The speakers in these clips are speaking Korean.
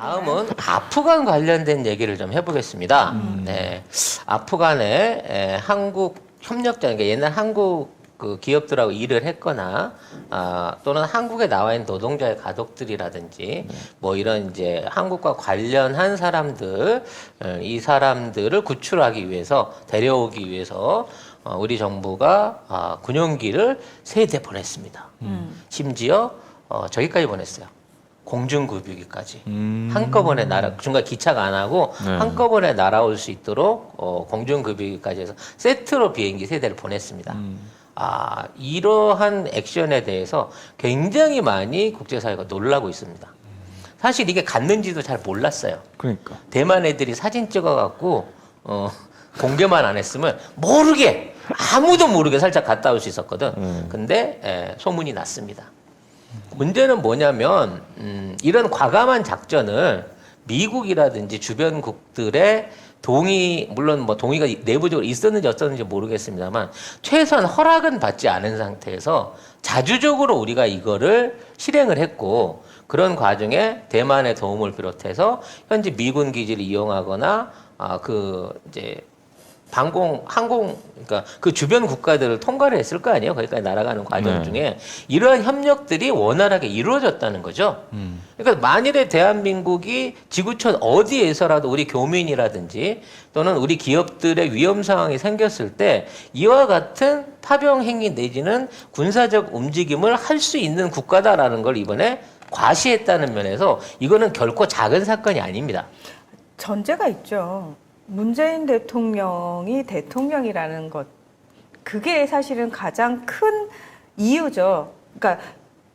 다음은 아프간 관련된 얘기를 좀 해보겠습니다. 네, 아프간에 한국 협력자, 그러니까 옛날 한국 그 기업들하고 일을 했거나 또는 한국에 나와 있는 노동자의 가족들이라든지 뭐 이런 이제 한국과 관련한 사람들, 이 사람들을 구출하기 위해서 데려오기 위해서 우리 정부가 군용기를 3대 보냈습니다. 심지어 저기까지 보냈어요. 공중급유기까지 한꺼번에 중간 기차가 안 하고 한꺼번에 날아올 수 있도록 공중급유기까지 해서 세트로 비행기 3대를 보냈습니다. 이러한 액션에 대해서 굉장히 많이 국제사회가 놀라고 있습니다. 사실 이게 갔는지도 잘 몰랐어요. 그러니까. 대만 애들이 사진 찍어갖고 공개만 안 했으면 모르게 아무도 모르게 살짝 갔다 올 수 있었거든. 근데 소문이 났습니다. 문제는 뭐냐면 이런 과감한 작전을 미국이라든지 주변국들의 동의, 물론 뭐 동의가 내부적으로 있었는지 어쩌는지 모르겠습니다만 최소한 허락은 받지 않은 상태에서 자주적으로 우리가 이거를 실행을 했고, 그런 과정에 대만의 도움을 비롯해서 현재 미군 기지를 이용하거나 이제 항공, 그러니까 그 주변 국가들을 통과를 했을 거 아니에요. 거기까지 날아가는 과정 중에 이러한 협력들이 원활하게 이루어졌다는 거죠. 그러니까 만일에 대한민국이 지구촌 어디에서라도 우리 교민이라든지 또는 우리 기업들의 위험 상황이 생겼을 때 이와 같은 파병 행위 내지는 군사적 움직임을 할 수 있는 국가다라는 걸 이번에 과시했다는 면에서 이거는 결코 작은 사건이 아닙니다. 전제가 있죠. 문재인 대통령이 대통령이라는 것, 그게 사실은 가장 큰 이유죠. 그러니까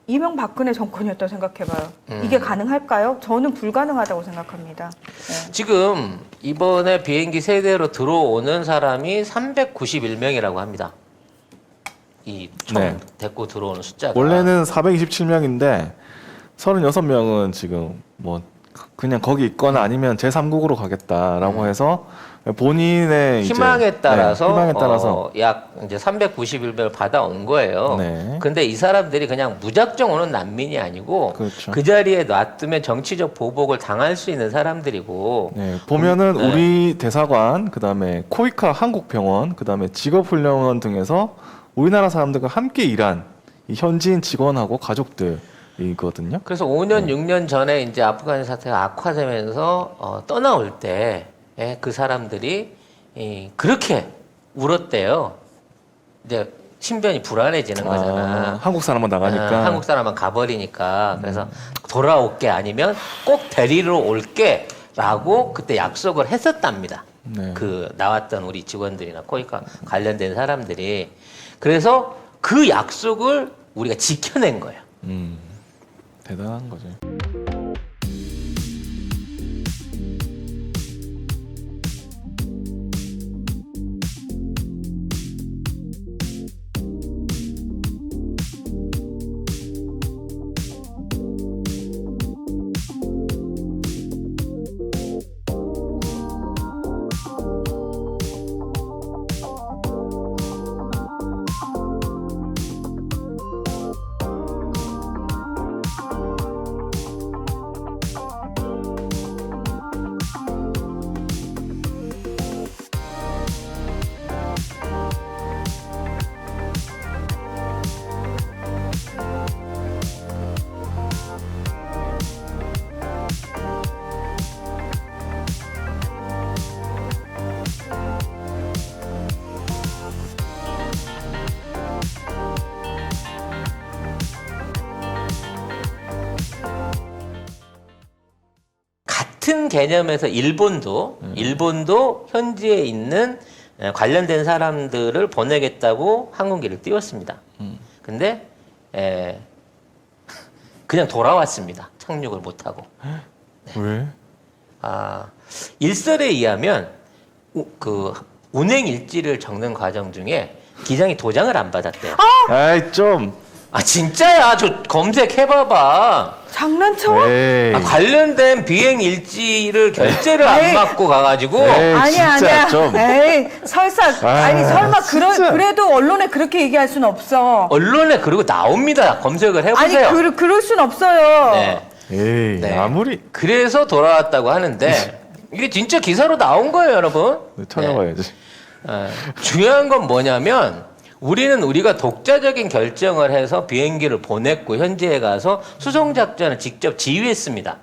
이명박근혜 정권이었다고 생각해봐요. 이게 가능할까요? 저는 불가능하다고 생각합니다. 네. 지금 이번에 비행기 3대로 들어오는 사람이 391명이라고 합니다. 이 총 데리고 들어오는 숫자가. 원래는 427명인데 36명은 지금 뭐 그냥 거기 있거나 아니면 제3국으로 가겠다라고 해서 본인의 희망에 따라서, 희망에 따라서 약 이제 391명을 받아온 거예요. 네. 근데 이 사람들이 그냥 무작정 오는 난민이 아니고 그렇죠. 그 자리에 놔두면 정치적 보복을 당할 수 있는 사람들이고. 보면은 우리 대사관, 그다음에 코이카 한국병원, 그다음에 직업훈련원 등에서 우리나라 사람들과 함께 일한 이 현지인 직원하고 가족들이거든요. 그래서 5년, 6년 전에 이제 아프간 사태가 악화되면서 떠나올 때 그 사람들이 그렇게 울었대요. 이제 신변이 불안해지는 거잖아. 한국 사람만 나가니까. 한국 사람만 가버리니까. 그래서 돌아올게 아니면 꼭 데리러 올게 라고 그때 약속을 했었답니다. 그 나왔던 우리 직원들이나 코이카 관련된 사람들이. 그래서 그 약속을 우리가 지켜낸 거예요. 대단한 거죠. 같은 개념에서 일본도 현지에 있는 관련된 사람들을 보내겠다고 항공기를 띄웠습니다. 근데 그냥 돌아왔습니다. 착륙을 못하고. 왜? 일설에 의하면 그 운행 일지를 적는 과정 중에 기장이 도장을 안 받았대요. 아이 좀. 진짜야. 저 검색해봐봐. 장난쳐? 관련된 비행 일지를 결제를 안 받고 가가지고. 아니야. 좀. 에이, 설마 그래도 언론에 그렇게 얘기할 순 없어. 언론에 그러고 나옵니다. 검색을 해보세요. 아니, 그럴 순 없어요. 네. 에이, 네. 아무리 그래서 돌아왔다고 하는데 이게 진짜 기사로 나온 거예요, 여러분. 찾아봐야지. 중요한 건 뭐냐면 우리가 독자적인 결정을 해서 비행기를 보냈고 현지에 가서 수송 작전을 직접 지휘했습니다.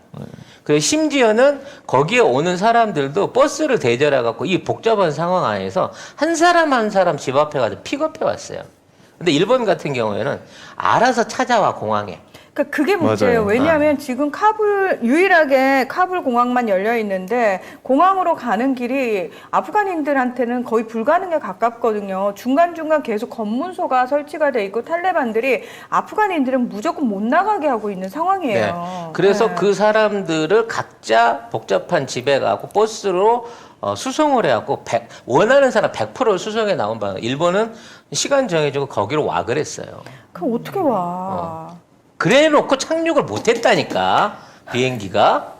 그래서 심지어는 거기에 오는 사람들도 버스를 대절해 갖고 이 복잡한 상황 안에서 한 사람 한 사람 집 앞에 가서 픽업해 왔어요. 근데 일본 같은 경우에는 알아서 찾아와 공항에. 그러니까 그게 문제예요. 맞아요. 왜냐하면 지금 유일하게 카불 공항만 열려 있는데 공항으로 가는 길이 아프간인들한테는 거의 불가능에 가깝거든요. 중간중간 계속 검문소가 설치가 돼 있고 탈레반들이 아프간인들은 무조건 못 나가게 하고 있는 상황이에요. 네. 그래서 네. 그 사람들을 각자 복잡한 집에 가고 버스로 수송을 해갖고 원하는 사람 100% 수송해 나온 바 일본은 시간 정해주고 거기로 와 그랬어요. 그럼 어떻게 와? 그래 놓고 착륙을 못했다니까 비행기가.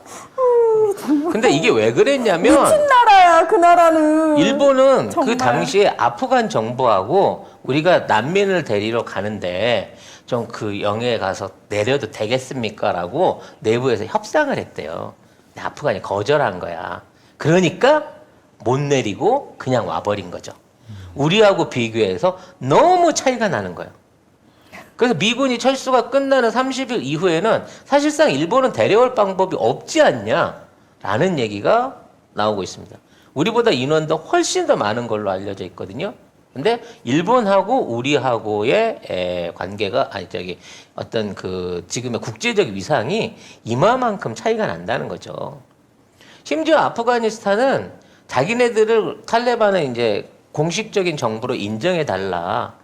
근데 이게 왜 그랬냐면 미친 나라야 그 나라는. 일본은 정말. 그 당시에 아프간 정부하고 우리가 난민을 데리러 가는데 좀 그 영해에 가서 내려도 되겠습니까라고 내부에서 협상을 했대요. 근데 아프간이 거절한 거야. 그러니까 못 내리고 그냥 와버린 거죠. 우리하고 비교해서 너무 차이가 나는 거예요. 그래서 미군이 철수가 끝나는 30일 이후에는 사실상 일본은 데려올 방법이 없지 않냐라는 얘기가 나오고 있습니다. 우리보다 인원도 훨씬 더 많은 걸로 알려져 있거든요. 근데 일본하고 우리하고의 관계가 어떤 그 지금의 국제적 위상이 이마만큼 차이가 난다는 거죠. 심지어 아프가니스탄은 자기네들을 탈레반은 이제 공식적인 정부로 인정해 달라.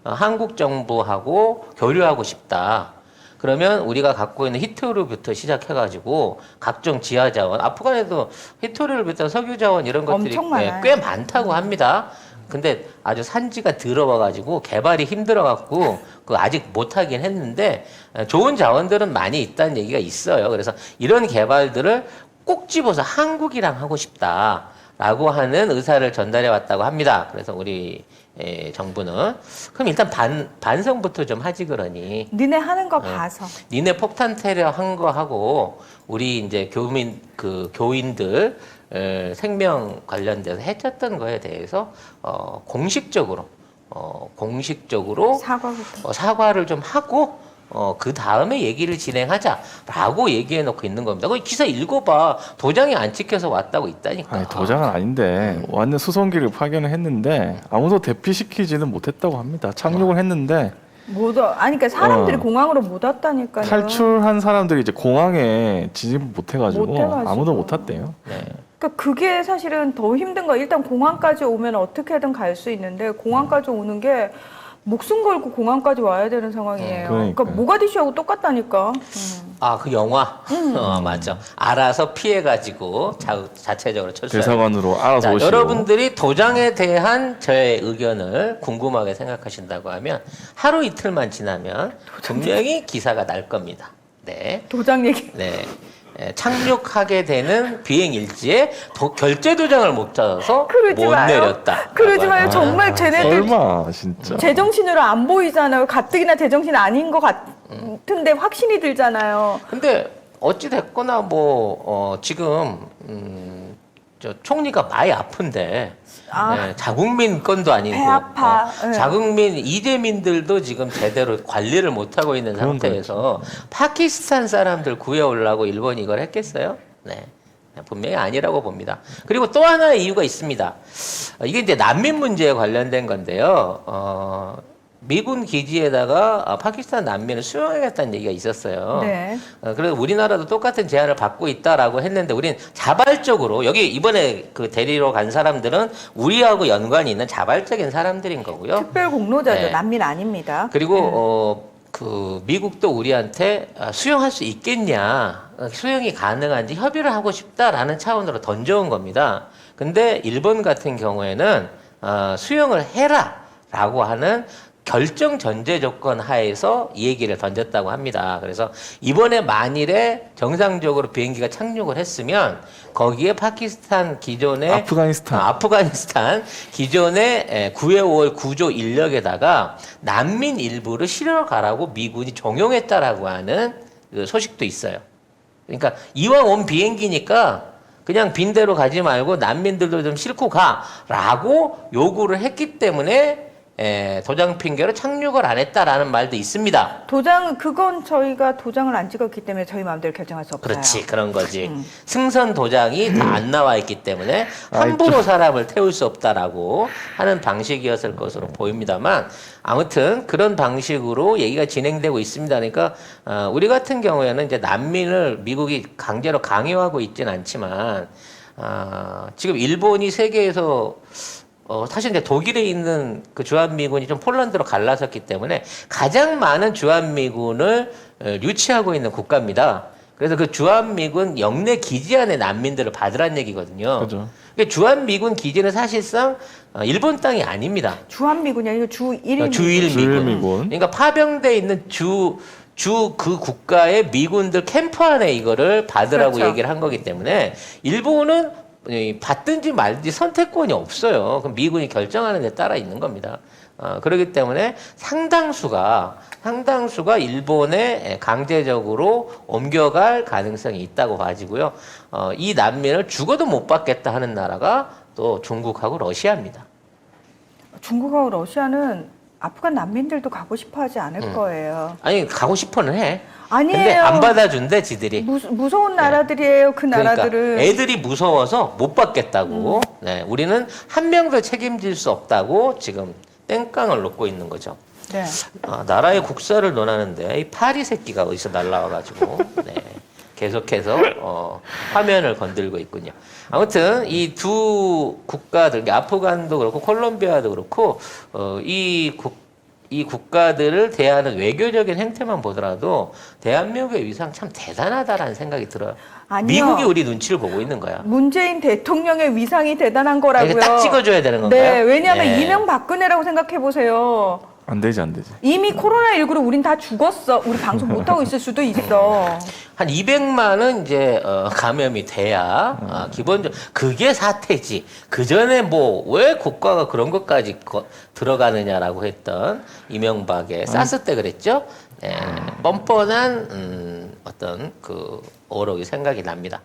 한국 정부하고 교류하고 싶다. 그러면 우리가 갖고 있는 히토류부터 시작해가지고 각종 지하 자원, 아프간에도 히토류를 비롯한 석유 자원 이런 것들이 엄청 많아요. 꽤 많다고 합니다. 근데 아주 산지가 더러워가지고 개발이 힘들어갖고 그 아직 못하긴 했는데 좋은 자원들은 많이 있다는 얘기가 있어요. 그래서 이런 개발들을 꼭 집어서 한국이랑 하고 싶다라고 하는 의사를 전달해 왔다고 합니다. 그래서 우리 정부는 그럼 일단 반성부터 좀 하지 그러니. 니네 하는 거 봐서. 니네 폭탄 테러 한 거 하고 우리 이제 교인들 생명 관련돼서 해쳤던 거에 대해서 공식적으로 사과부터. 사과를 좀 하고 그 다음에 얘기를 진행하자라고 얘기해 놓고 있는 겁니다. 그 기사 읽어봐. 도장이 안 찍혀서 왔다고 있다니까. 아니, 도장은 아닌데 완전 수송기를 파견을 했는데 아무도 대피시키지는 못했다고 합니다. 착륙을 했는데 아니 그러니까 사람들이 공항으로 못 왔다니까요. 탈출한 사람들이 이제 공항에 진입을 못 못해가지고 해가지고. 아무도 못 탔대요. 네. 그러니까 그게 사실은 더 힘든 거야. 일단 공항까지 오면 어떻게든 갈 수 있는데 공항까지 오는 게 목숨 걸고 공항까지 와야 되는 상황이에요. 그러니까요. 그러니까 모가디슈하고 똑같다니까. 아, 그 영화? 맞죠. 알아서 피해가지고 자체적으로 철수하는. 대사관으로 알아서 자, 오시고. 여러분들이 도장에 대한 저의 의견을 궁금하게 생각하신다고 하면 하루 이틀만 지나면 분명히 기사가 날 겁니다. 네. 도장 얘기. 네. 착륙하게 되는 비행 일지에 결제 도장을 못 찾아서 그러지 못 마요. 내렸다. 그러지 마요. 정말 쟤네들 설마 진짜. 제정신으로 안 보이잖아요. 가뜩이나 제정신 아닌 것 같은데 확신이 들잖아요. 근데 어찌 됐거나 지금 저 총리가 많이 아픈데 네, 자국민 건도 아니고 배 아파. 네. 자국민 이재민들도 지금 제대로 관리를 못 하고 있는 상태에서 파키스탄 사람들 구해오려고 일본이 이걸 했겠어요? 네. 분명히 아니라고 봅니다. 그리고 또 하나의 이유가 있습니다. 이게 이제 난민 문제에 관련된 건데요. 미군 기지에다가 파키스탄 난민을 수용하겠다는 얘기가 있었어요. 네. 그래서 우리나라도 똑같은 제안을 받고 있다라고 했는데 우리는 자발적으로 여기 이번에 그 데리러 간 사람들은 우리하고 연관이 있는 자발적인 사람들인 거고요. 특별 공로자죠. 네. 난민 아닙니다. 그리고 그 미국도 우리한테 수용할 수 있겠냐, 수용이 가능한지 협의를 하고 싶다라는 차원으로 던져온 겁니다. 근데 일본 같은 경우에는 수용을 해라라고 하는 결정 전제 조건 하에서 이 얘기를 던졌다고 합니다. 그래서 이번에 만일에 정상적으로 비행기가 착륙을 했으면 거기에 파키스탄 기존의 아프가니스탄 기존의 구해올 구조 인력에다가 난민 일부를 실어 가라고 미군이 종용했다라고 하는 그 소식도 있어요. 그러니까 이왕 온 비행기니까 그냥 빈대로 가지 말고 난민들도 좀 싣고 가라고 요구를 했기 때문에 도장 핑계로 착륙을 안 했다라는 말도 있습니다. 그건 저희가 도장을 안 찍었기 때문에 저희 마음대로 결정할 수 없어요. 그렇지, 그런 거지. 승선 도장이 다 안 나와 있기 때문에 함부로 사람을 태울 수 없다라고 하는 방식이었을 것으로 보입니다만 아무튼 그런 방식으로 얘기가 진행되고 있습니다. 그러니까 우리 같은 경우에는 이제 난민을 미국이 강제로 강요하고 있지는 않지만 지금 일본이 세계에서 사실 이제 독일에 있는 그 주한미군이 좀 폴란드로 갈라섰기 때문에 가장 많은 주한미군을 유치하고 있는 국가입니다. 그래서 그 주한미군 영내 기지 안에 난민들을 받으란 얘기거든요. 그죠. 그러니까 주한미군 기지는 사실상 일본 땅이 아닙니다. 주한미군이 아니고 주일미군. 주일미군. 그러니까 파병돼 있는 그 국가의 미군들 캠프 안에 이거를 받으라고 그렇죠. 얘기를 한 거기 때문에 일본은 받든지 말든지 선택권이 없어요. 그럼 미군이 결정하는 데 따라 있는 겁니다. 그렇기 때문에 상당수가 일본에 강제적으로 옮겨갈 가능성이 있다고 봐지고요. 이 난민을 죽어도 못 받겠다 하는 나라가 또 중국하고 러시아입니다. 중국하고 러시아는 아프간 난민들도 가고 싶어 하지 않을 거예요. 아니 가고 싶어는 해. 아니에요. 근데 안 받아준대 지들이. 무서운 나라들이에요. 그 나라들은. 그러니까 애들이 무서워서 못 받겠다고. 네, 우리는 한 명도 책임질 수 없다고 지금 땡깡을 놓고 있는 거죠. 네. 나라의 국사를 논하는데 이 파리 새끼가 어디서 날라와가지고 네, 계속해서 화면을 건들고 있군요. 아무튼 이 두 국가들, 아프간도 그렇고 콜롬비아도 그렇고 이 국가들을 대하는 외교적인 행태만 보더라도 대한민국의 위상 참 대단하다라는 생각이 들어요. 아니요. 미국이 우리 눈치를 보고 있는 거야. 문재인 대통령의 위상이 대단한 거라고요. 이게 딱 찍어줘야 되는 건가요? 네, 왜냐하면 네. 이명박근혜라고 생각해 보세요. 안 되지, 안 되지. 이미 코로나19로 우린 다 죽었어. 우리 방송 못 하고 있을 수도 있어. 한 200만은 이제 감염이 돼야 기본적으로 그게 사태지. 그 전에 뭐 왜 국가가 그런 것까지 들어가느냐라고 했던 이명박의 사스 때 그랬죠. 뻔뻔한 어떤 그 어록이 생각이 납니다.